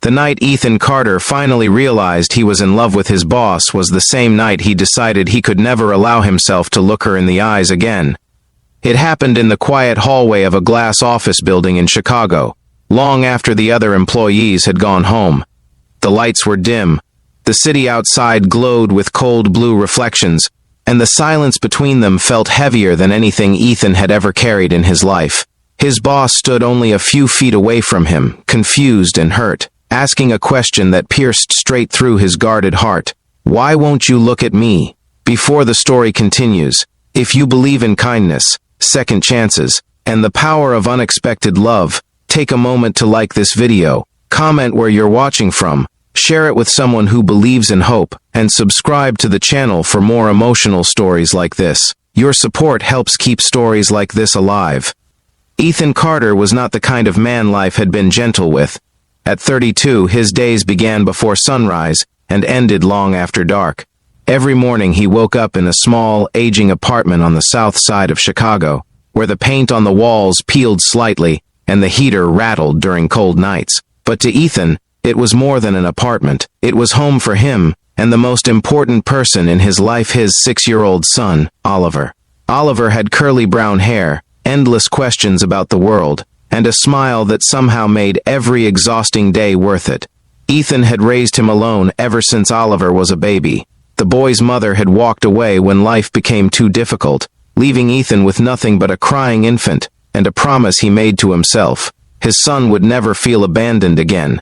The night Ethan Carter finally realized he was in love with his boss was the same night he decided he could never allow himself to look her in the eyes again. It happened in the quiet hallway of a glass office building in Chicago, long after the other employees had gone home. The lights were dim, the city outside glowed with cold blue reflections, and the silence between them felt heavier than anything Ethan had ever carried in his life. His boss stood only a few feet away from him, confused and hurt, asking a question that pierced straight through his guarded heart. "Why won't you look at me?" Before the story continues, if you believe in kindness, second chances, and the power of unexpected love, take a moment to like this video, comment where you're watching from, share it with someone who believes in hope, and subscribe to the channel for more emotional stories like this. Your support helps keep stories like this alive. Ethan Carter was not the kind of man life had been gentle with. At 32, his days began before sunrise and ended long after dark. Every morning he woke up in a small, aging apartment on the south side of Chicago, where the paint on the walls peeled slightly and the heater rattled during cold nights. But to Ethan, it was more than an apartment. It was home for him and the most important person in his life, his 6-year-old son, Oliver. Oliver had curly brown hair, endless questions about the world, and a smile that somehow made every exhausting day worth it. Ethan had raised him alone ever since Oliver was a baby. The boy's mother had walked away when life became too difficult, leaving Ethan with nothing but a crying infant and a promise he made to himself. His son would never feel abandoned again.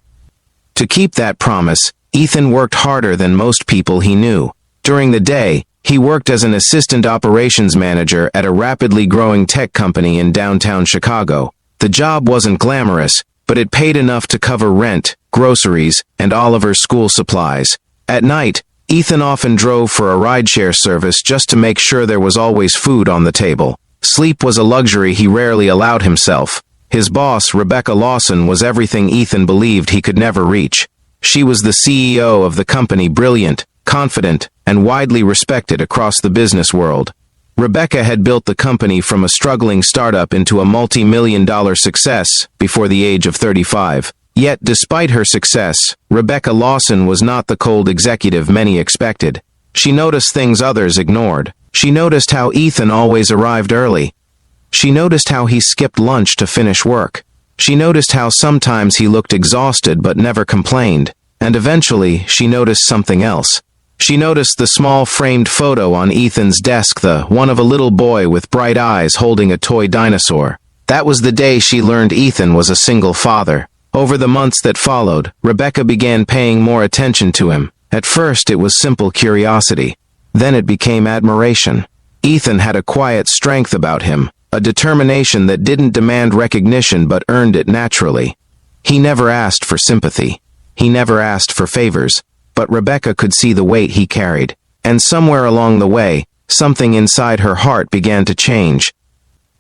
To keep that promise, Ethan worked harder than most people he knew. During the day, he worked as an assistant operations manager at a rapidly growing tech company in downtown Chicago. The job wasn't glamorous, but it paid enough to cover rent, groceries, and Oliver's school supplies. At night, Ethan often drove for a rideshare service just to make sure there was always food on the table. Sleep was a luxury he rarely allowed himself. His boss, Rebecca Lawson, was everything Ethan believed he could never reach. She was the CEO of the company, brilliant, confident, and widely respected across the business world. Rebecca had built the company from a struggling startup into a multi-million-dollar success before the age of 35. Yet, despite her success, Rebecca Lawson was not the cold executive many expected. She noticed things others ignored. She noticed how Ethan always arrived early. She noticed how he skipped lunch to finish work. She noticed how sometimes he looked exhausted but never complained. And eventually, she noticed something else. She noticed the small framed photo on Ethan's desk, the one of a little boy with bright eyes holding a toy dinosaur. That was the day she learned Ethan was a single father. Over the months that followed, Rebecca began paying more attention to him. At first, it was simple curiosity. Then it became admiration. Ethan had a quiet strength about him, a determination that didn't demand recognition but earned it naturally. He never asked for sympathy. He never asked for favors. But Rebecca could see the weight he carried. And somewhere along the way, something inside her heart began to change.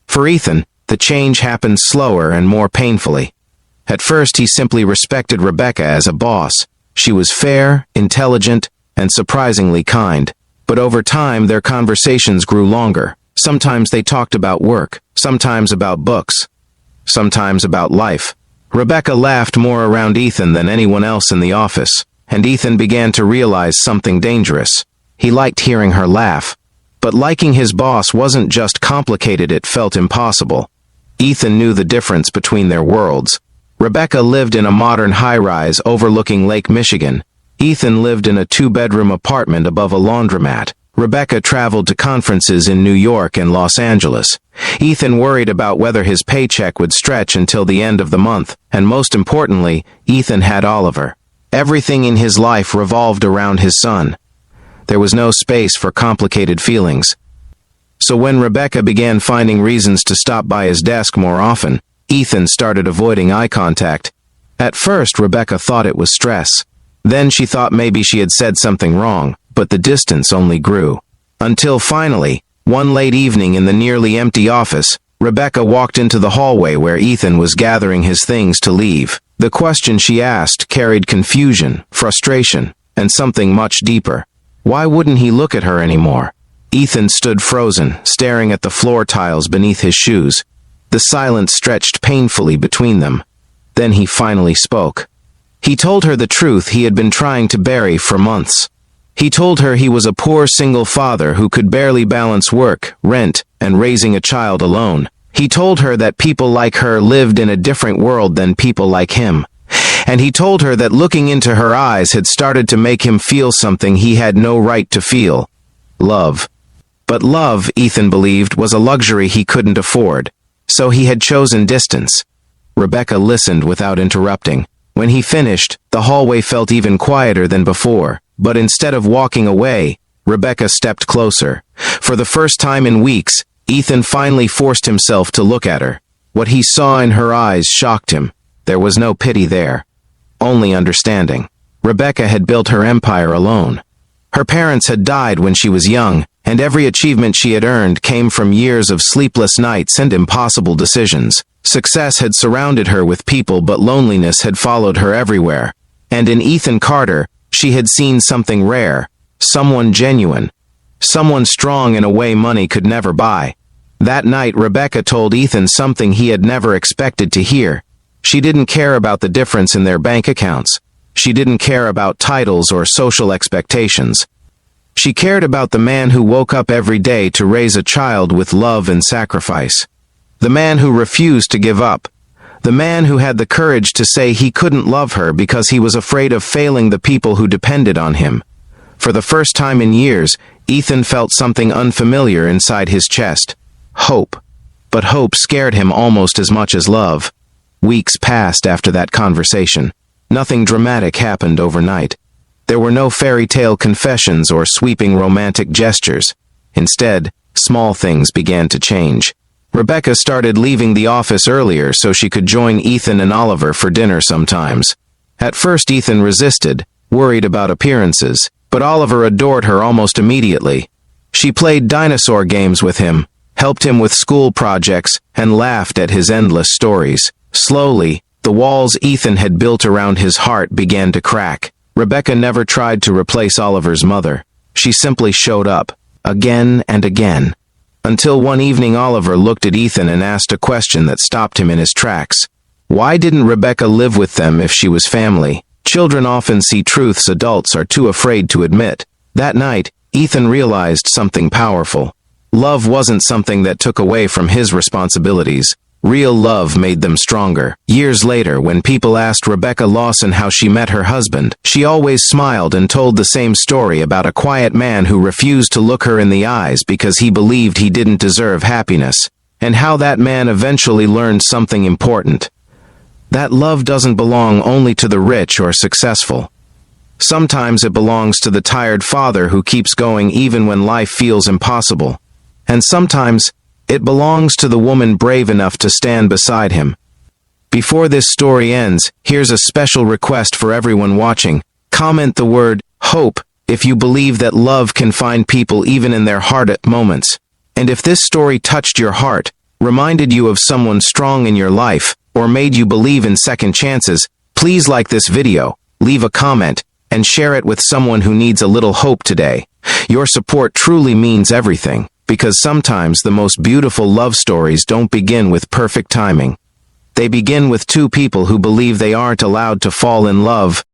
For Ethan, the change happened slower and more painfully. At first, he simply respected Rebecca as a boss. She was fair, intelligent, and surprisingly kind. But over time, their conversations grew longer. Sometimes they talked about work, sometimes about books, sometimes about life. Rebecca laughed more around Ethan than anyone else in the office, and Ethan began to realize something dangerous. He liked hearing her laugh. But liking his boss wasn't just complicated, it felt impossible. Ethan knew the difference between their worlds. Rebecca lived in a modern high-rise overlooking Lake Michigan. Ethan lived in a 2-bedroom apartment above a laundromat. Rebecca traveled to conferences in New York and Los Angeles. Ethan worried about whether his paycheck would stretch until the end of the month, and most importantly, Ethan had Oliver. Everything in his life revolved around his son. There was no space for complicated feelings. So when Rebecca began finding reasons to stop by his desk more often, Ethan started avoiding eye contact. At first, Rebecca thought it was stress. Then she thought maybe she had said something wrong, but the distance only grew. Until finally, one late evening in the nearly empty office, Rebecca walked into the hallway where Ethan was gathering his things to leave. The question she asked carried confusion, frustration, and something much deeper. Why wouldn't he look at her anymore? Ethan stood frozen, staring at the floor tiles beneath his shoes. The silence stretched painfully between them. Then he finally spoke. He told her the truth he had been trying to bury for months. He told her he was a poor single father who could barely balance work, rent, and raising a child alone. He told her that people like her lived in a different world than people like him. And he told her that looking into her eyes had started to make him feel something he had no right to feel. Love. But love, Ethan believed, was a luxury he couldn't afford. So he had chosen distance. Rebecca listened without interrupting. When he finished, the hallway felt even quieter than before. But instead of walking away, Rebecca stepped closer. For the first time in weeks, Ethan finally forced himself to look at her. What he saw in her eyes shocked him. There was no pity there. Only understanding. Rebecca had built her empire alone. Her parents had died when she was young, and every achievement she had earned came from years of sleepless nights and impossible decisions. Success had surrounded her with people, but loneliness had followed her everywhere. And in Ethan Carter, she had seen something rare, someone genuine, someone strong in a way money could never buy. That night, Rebecca told Ethan something he had never expected to hear. She didn't care about the difference in their bank accounts. She didn't care about titles or social expectations. She cared about the man who woke up every day to raise a child with love and sacrifice. The man who refused to give up. The man who had the courage to say he couldn't love her because he was afraid of failing the people who depended on him. For the first time in years, Ethan felt something unfamiliar inside his chest. Hope. But hope scared him almost as much as love. Weeks passed after that conversation. Nothing dramatic happened overnight. There were no fairy tale confessions or sweeping romantic gestures. Instead, small things began to change. Rebecca started leaving the office earlier so she could join Ethan and Oliver for dinner sometimes. At first, Ethan resisted, worried about appearances, but Oliver adored her almost immediately. She played dinosaur games with him, helped him with school projects, and laughed at his endless stories. Slowly, the walls Ethan had built around his heart began to crack. Rebecca never tried to replace Oliver's mother. She simply showed up, again and again. Until one evening Oliver looked at Ethan and asked a question that stopped him in his tracks. Why didn't Rebecca live with them if she was family? Children often see truths adults are too afraid to admit. That night, Ethan realized something powerful. Love wasn't something that took away from his responsibilities. Real love made them stronger. Years later, when people asked Rebecca Lawson how she met her husband, she always smiled and told the same story about a quiet man who refused to look her in the eyes because he believed he didn't deserve happiness, and how that man eventually learned something important. That love doesn't belong only to the rich or successful. Sometimes it belongs to the tired father who keeps going even when life feels impossible. And sometimes it belongs to the woman brave enough to stand beside him. Before this story ends, here's a special request for everyone watching. Comment the word hope if you believe that love can find people even in their hardest moments. And if this story touched your heart, reminded you of someone strong in your life, or made you believe in second chances, please like this video, leave a comment, and share it with someone who needs a little hope today. Your support truly means everything. Because sometimes the most beautiful love stories don't begin with perfect timing. They begin with two people who believe they aren't allowed to fall in love